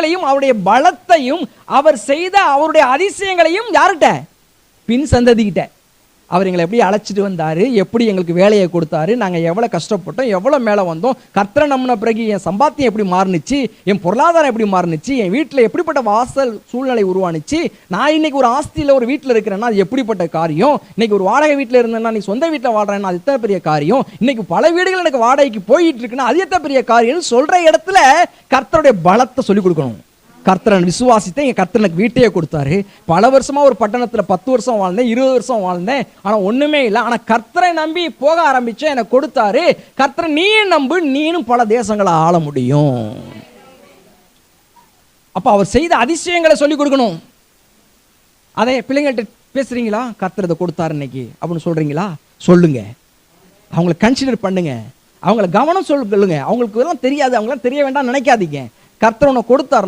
கிரியைகளையும் அவருடைய பலத்தையும் அவர் செய்த அவருடைய அதிசயங்களையும் யார்கிட்ட? பின் சந்ததிக்கிட்ட. அவர் எங்களை எப்படி அழைச்சிட்டு வந்தாரு, எப்படி எங்களுக்கு வேலையை கொடுத்தாரு, நாங்கள் எவ்வளோ கஷ்டப்பட்டோம், எவ்வளோ மேலே வந்தோம், கர்த்தரை நம்பின பிறகு என் சம்பாத்தியம் எப்படி மாறுனுச்சு, என் பொருளாதாரம் எப்படி மாறுனுச்சு, என் வீட்டில் எப்படிப்பட்ட வாசல் சூழ்நிலை உருவானுச்சு, நான் இன்னைக்கு ஒரு ஆஸ்தியில் ஒரு வீட்டில் இருக்கிறேன்னா அது எப்படிப்பட்ட காரியம், இன்னைக்கு ஒரு வாடகை வீட்டில் இருந்தேன்னா நீ சொந்த வீட்டில் வாழ்றேன்னா அது எத்தனை பெரிய காரியம், இன்னைக்கு பல வீடுகள் எனக்கு வாடகைக்கு போயிட்டு இருக்குன்னா அது எத்தனை பெரிய காரியம்னு சொல்ற இடத்துல கர்த்தருடைய பலத்தை சொல்லிக் கொடுக்கணும். கர்த்தரன் விசுவாசித்தேன், என் கர்த்தர் எனக்கு வீட்டையே கொடுத்தாரு. பல வருஷமா ஒரு பட்டணத்தில் 10 வருஷம் வாழ்ந்தேன், 20 வருஷம் வாழ்ந்தேன், ஆனால் ஒன்றுமே இல்லை. ஆனால் கர்த்தரை நம்பி போக ஆரம்பித்தேன், எனக்கு கொடுத்தாரு. கர்த்தரை நீயும் நம்பு, நீனும் பல தேசங்களை ஆள முடியும். அப்போ அவர் செய்த அதிசயங்களை சொல்லிக் கொடுக்கணும். அதே பிள்ளைங்கள்ட்ட பேசுறீங்களா, கர்த்தர் இதை கொடுத்தாரு இன்னைக்கு அப்படின்னு சொல்றீங்களா, சொல்லுங்க. அவங்களை கன்சிடர் பண்ணுங்க, அவங்கள கவனம் சொல்லுங்க. அவங்களுக்கு எல்லாம் தெரியாது, அவங்களாம் தெரிய வேண்டாம் நினைக்காதீங்க. கர்த்தர் உன்னை கொடுத்தாரு.